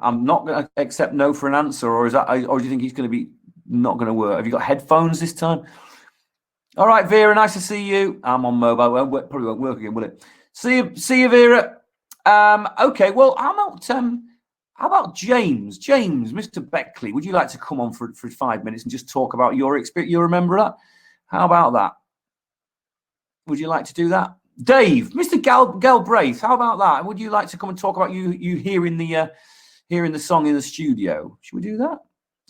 I'm not going to accept no for an answer, or do you think he's going to be not going to work? Have you got headphones this time? All right, Vera, nice to see you. I'm on mobile. Well, probably won't work again, will it? See you, Vera. Okay, well, how about James? James, Mr. Beckley, would you like to come on for 5 minutes and just talk about your experience? You remember that? How about that? Would you like to do that? Dave, Mr. Galbraith, how about that? Would you like to come and talk about you hearing the song in the studio? Should we do that?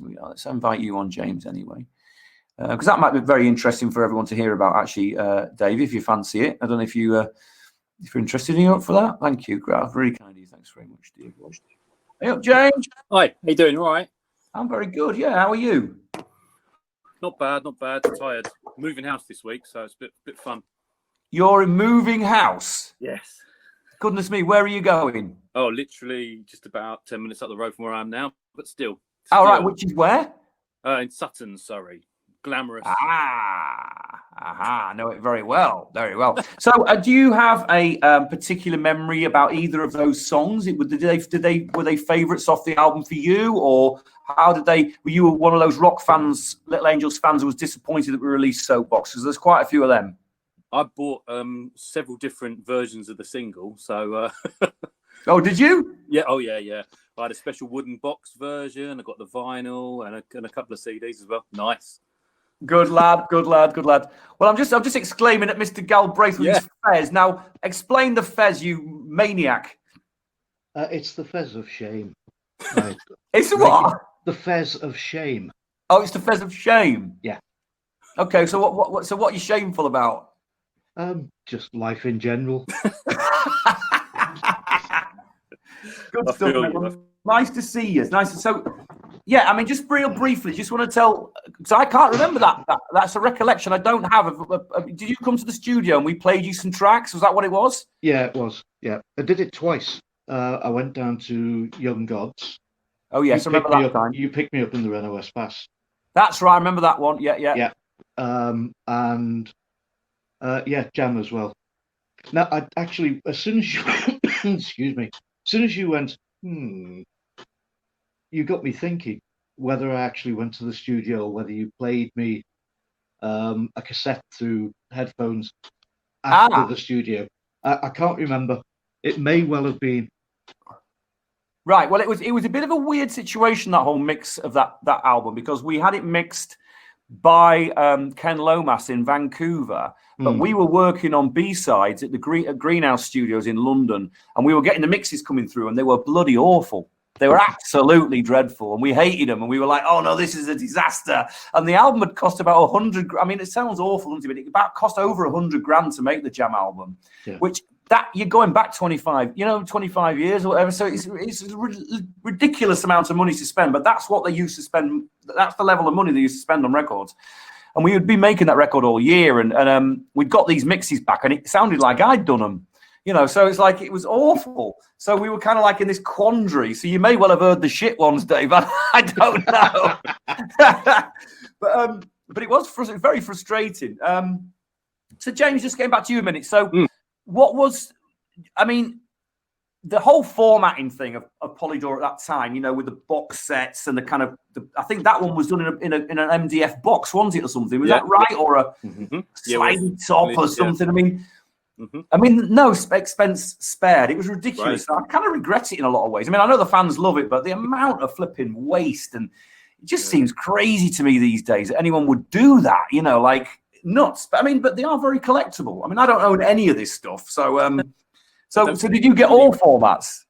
Let's invite you on, James, anyway. Because that might be very interesting for everyone to hear about, actually, Dave, if you fancy it. I don't know if you're interested in it for that. Thank you, Graf. Very kind of you. Thanks very much, dear. Hey up, James. Hi, how you doing? All right? I'm very good. Yeah, how are you? Not bad. Tired. Moving house this week, so it's a bit fun. You're in moving house? Yes. Goodness me, where are you going? Oh, literally just about 10 minutes up the road from where I am now, but still. All right, which is where? In Sutton, Surrey. Glamorous. I know it very well. Very well. So, do you have a particular memory about either of those songs? Were they favourites off the album for you, or how did they? Were you one of those rock fans, Little Angels fans, who was disappointed that we released Soapbox? Because there's quite a few of them. I bought several different versions of the single. So. Oh, did you? Yeah. Oh, yeah. I had a special wooden box version. I got the vinyl and a couple of CDs as well. Nice. Good lad. Well, I'm just exclaiming at Mr. Galbraith with his fez. Now, explain the fez, you maniac. It's the fez of shame. It's what? The fez of shame. Oh, it's the fez of shame. Yeah. Okay, so what are you shameful about? Just life in general. Good stuff, mate. Nice to see you. It's nice. Yeah, I mean, just real briefly, just want to tell, because I can't remember that. That's a recollection I don't have. Did you come to the studio and we played you some tracks? Was that what it was? Yeah, it was. Yeah, I did it twice. I went down to Young Gods. Oh, yes, I remember that time. You picked me up in the Renault Espace. That's right, I remember that one. Yeah. Yeah, Jam as well. Now, I actually, as soon as you, excuse me, as soon as you went, you got me thinking whether I actually went to the studio or whether you played me a cassette through headphones after the studio. I can't remember. It may well have been. Right. Well, it was a bit of a weird situation, that whole mix of that album, because we had it mixed by Ken Lomas in Vancouver, but we were working on B-sides at the Greenhouse Studios in London, and we were getting the mixes coming through, and they were bloody awful. They were absolutely dreadful, and we hated them, and we were like, "Oh no, this is a disaster." And the album had cost about 100. I mean, it sounds awful, doesn't it? But it about cost over 100 grand to make the Jam album, which you're going back 25 years or whatever. So it's a ridiculous amount of money to spend, but that's what they used to spend. That's the level of money they used to spend on records. And we would be making that record all year, and we'd got these mixes back, and it sounded like I'd done them. So it's like it was awful. So we were kind of like in this quandary. So you may well have heard the shit ones, Dave. I don't know. but it was very frustrating. So James, just getting back to you a minute. So what was, I mean, the whole formatting thing of Polydor at that time, with the box sets and the kind of, I think that one was done in an MDF box, wasn't it, or something? Was that right? Or a sliding top or something? I mean, no expense spared. It was ridiculous. Right. I kind of regret it in a lot of ways. I mean, I know the fans love it, but the amount of flipping waste, and it just seems crazy to me these days that anyone would do that, like nuts. But I mean, but they are very collectible. I mean, I don't own any of this stuff. So so did you get all formats?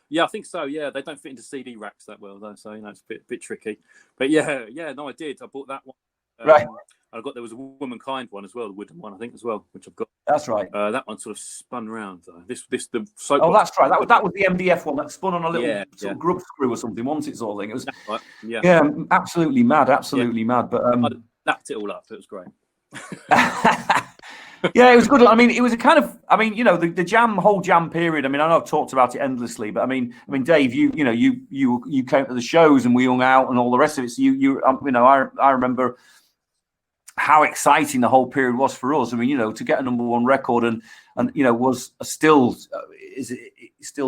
Yeah, I think so. Yeah, they don't fit into CD racks that well, though. So, it's a bit tricky. But yeah, no, I did. I bought that one. Right. There was a Womankind one as well, the wooden one, I think, as well, which I've got. That's right. That one sort of spun round. The Soapbox. Oh, that's right. That was the MDF one that spun on a little sort of grub screw or something, wasn't it? Sort of thing. It was. Right. Yeah, absolutely mad. But I lapped it all up. It was great. Yeah, it was good. I mean, it was a kind of. I mean, the whole Jam period. I mean, I know I've talked about it endlessly, but I mean, Dave, you came to the shows and we hung out and all the rest of it. So I remember how exciting the whole period was for us. I mean, to get a #1 record and was still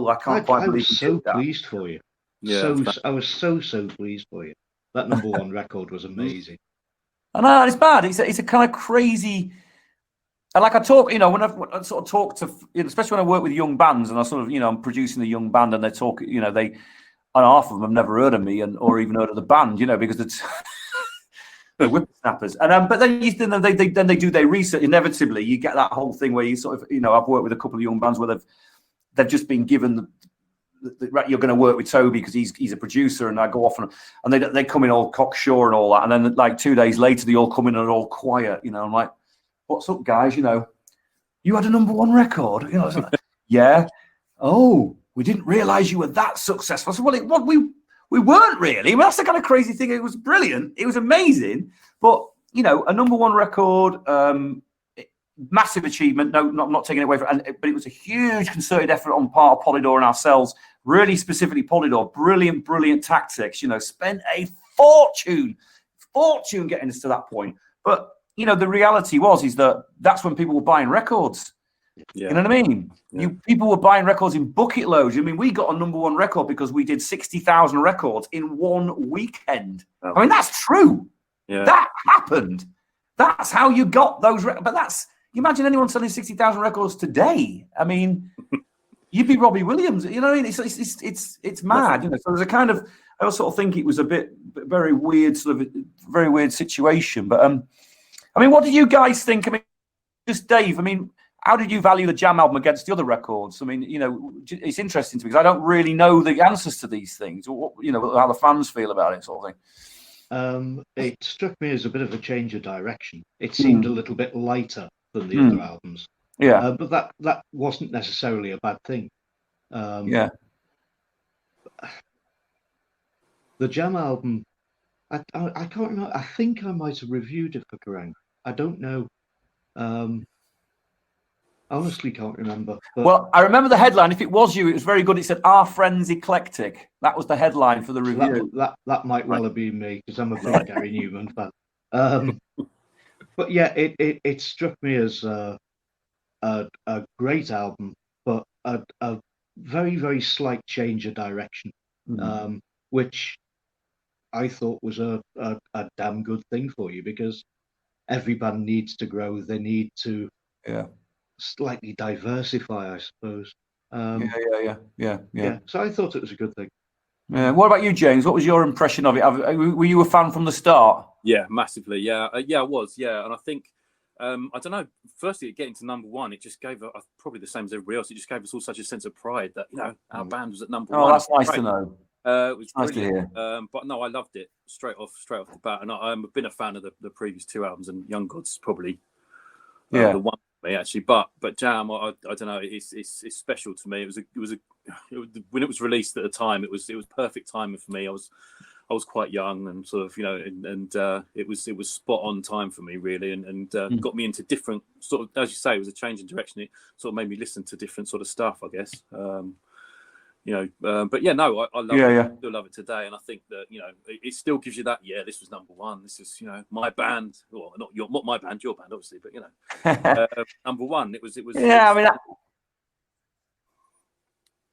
I can't quite believe. I was so pleased for you. I was so pleased for you. That #1 record was amazing. I know, it's bad. It's a kind of crazy. And like I talk, when I sort of talk to, especially when I work with young bands, and I sort of, I'm producing a young band, and they talk, and half of them have never heard of me or even heard of the band, because it's the whippersnappers. And but then they do their research. Inevitably, you get that whole thing where you sort of, I've worked with a couple of young bands where they've just been given you're going to work with Toby because he's a producer, and I go off and they come in all cocksure and all that, and then like 2 days later they all come in and are all quiet. I'm like, what's up, guys? You had a #1 record. It's like, yeah. Oh, we didn't realize you were that successful. I said, well, we weren't really. I mean, that's the kind of crazy thing. It was brilliant. It was amazing. But, a #1 record, massive achievement. No, not taking it away from it, but it was a huge concerted effort on part of Polydor and ourselves, really specifically Polydor. Brilliant tactics, spent a fortune getting us to that point. But, the reality is that that's when people were buying records. Yeah. You know what I mean? Yeah. People were buying records in bucket loads. I mean, we got a #1 record because we did 60,000 records in one weekend. Oh. I mean, that's true. Yeah. That happened. That's how you got those records. But imagine anyone selling 60,000 records today. I mean, you'd be Robbie Williams. You know what I mean? It's mad. So there's a kind of, I sort of think it was a very weird situation. But I mean, what do you guys think? I mean, just Dave, I mean, how did you value the Jam album against the other records? I mean, it's interesting to me because I don't really know the answers to these things, or how the fans feel about it, sort of thing. It struck me as a bit of a change of direction. It seemed a little bit lighter than the other albums. Yeah, but that wasn't necessarily a bad thing. Yeah. The Jam album, I can't remember. I think I might have reviewed it for Kerrang. I don't know. I honestly can't remember. But well, I remember the headline. If it was you, it was very good. It said, "Our Friends Eclectic." That was the headline for the review. That might well have been me because I'm a big Gary Newman fan. But yeah, it struck me as a great album, but a very, very slight change of direction, which I thought was a damn good thing for you, because every band needs to grow. They need to slightly diversify, I suppose. Yeah. So I thought it was a good thing. Yeah. What about you, James? What was your impression of it? Were you a fan from the start? Yeah, massively. Yeah, I was. Yeah, and I think I don't know. Firstly, getting to #1, it just gave probably the same as everybody else. It just gave us all such a sense of pride that our band was at #1. Oh, that's nice to know. It was nice to hear. But no, I loved it straight off the bat, and I've been a fan of the previous 2 albums, and Young Gods probably the one for me actually. But Jam, I don't know. It's special to me. It was when it was released at the time. It was perfect timing for me. I was quite young and sort of, and it was spot on time for me, really, and got me into different sort of, as you say, it was a change in direction. It sort of made me listen to different sort of stuff, I guess. But yeah, no, I love it. I still love it today, and I think that it still gives you that. Yeah, this was #1. This is my band, well, not my band, your band, obviously, but #1. It was. Yeah, I mean.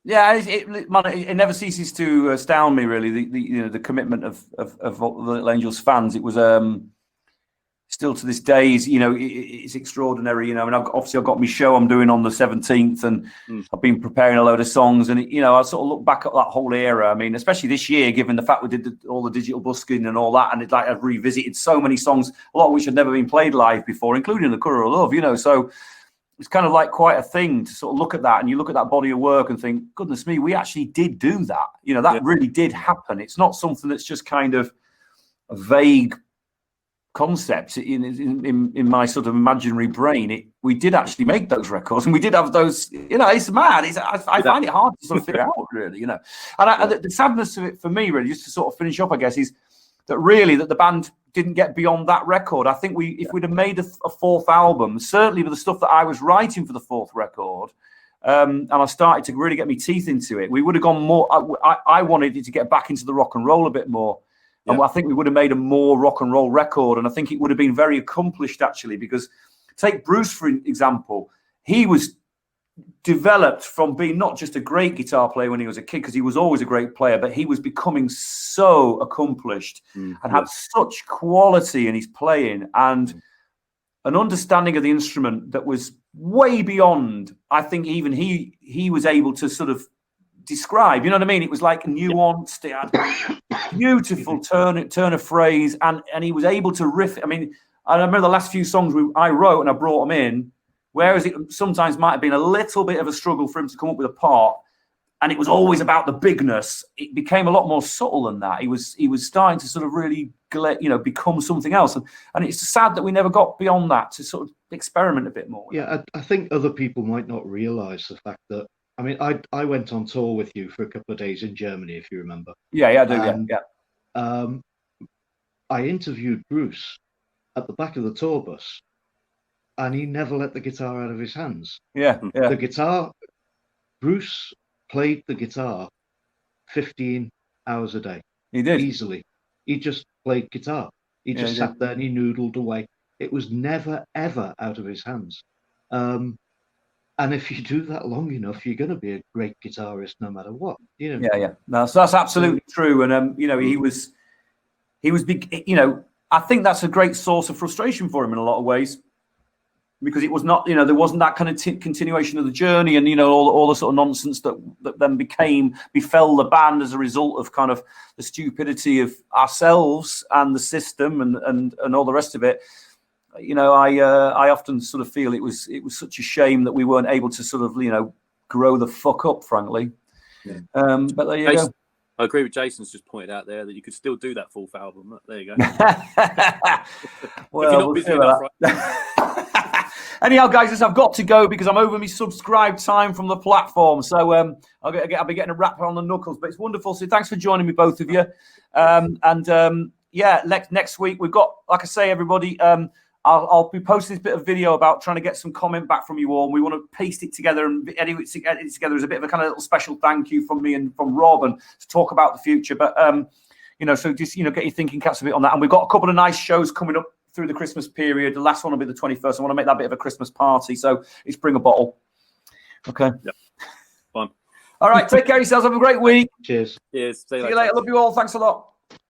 Yeah, it never ceases to astound me, really. The commitment of the Little Angels fans. It was still to this day, it's extraordinary. And I've got my show I'm doing on the 17th, and I've been preparing a load of songs. And I sort of look back at that whole era. I mean, especially this year, given the fact we did all the digital busking and all that, and I've revisited so many songs, a lot of which had never been played live before, including The Colour of Love. So. It's kind of like quite a thing to sort of look at that, and you look at that body of work and think, goodness me, we actually did do that. That really did happen. It's not something that's just kind of a vague concept in my sort of imaginary brain. We did actually make those records, and we did have those. It's mad. I find it hard to sort of figure out, really. And the sadness of it for me, really, just to sort of finish up, I guess, is that really that the band didn't get beyond that record. I think if we'd have made a 4th album, certainly with the stuff that I was writing for the 4th record, and I started to really get my teeth into it, we would have gone more. I wanted it to get back into the rock and roll a bit more. And I think we would have made a more rock and roll record. And I think it would have been very accomplished, actually, because take Bruce, for example. He was developed from being not just a great guitar player when he was a kid, because he was always a great player, but he was becoming so accomplished and had such quality in his playing and an understanding of the instrument that was way beyond, I think, even he was able to sort of describe. You know what I mean? It was like nuanced. It had beautiful turn of phrase, and he was able to riff. I mean, I remember the last few songs I wrote and I brought them in. Whereas it sometimes might have been a little bit of a struggle for him to come up with a part, and it was always about the bigness, it became a lot more subtle than that. He was starting to sort of really, become something else. And it's sad that we never got beyond that to sort of experiment a bit more. Yeah, I think other people might not realise the fact that, I mean, I went on tour with you for a couple of days in Germany, if you remember. Yeah, I do, yeah. I interviewed Bruce at the back of the tour bus, and he never let the guitar out of his hands. Yeah. The guitar, Bruce played the guitar 15 hours a day. He did. Easily. He just played guitar. He just sat there and he noodled away. It was never, ever out of his hands. And if you do that long enough, you're going to be a great guitarist no matter what. You know? Yeah. No, so that's absolutely true. And, he was big, I think that's a great source of frustration for him in a lot of ways. Because it was not, there wasn't that kind of continuation of the journey, and all the sort of nonsense that then befell the band as a result of kind of the stupidity of ourselves and the system and all the rest of it. I often sort of feel it was such a shame that we weren't able to sort of grow the fuck up, frankly. Yeah. But there you go. I agree with Jason's just pointed out there that you could still do that fourth album. There you go. Well, we'll see about that. Anyhow, guys, I've got to go because I'm over my subscribe time from the platform. So I'll be getting a wrap on the knuckles. But it's wonderful. So thanks for joining me, both of you. Next week we've got, like I say, everybody, I'll be posting this bit of video about trying to get some comment back from you all. And we want to paste it together and edit it together as a bit of a kind of little special thank you from me and from Rob, and to talk about the future. But, so just, get your thinking caps a bit on that. And we've got a couple of nice shows coming up through the Christmas period. The last one will be the 21st. I want to make that bit of a Christmas party. So it's bring a bottle. Okay. Yep. Fine. All right. Take care of yourselves. Have a great week. Cheers. Cheers. See you later. Love you all. Thanks a lot.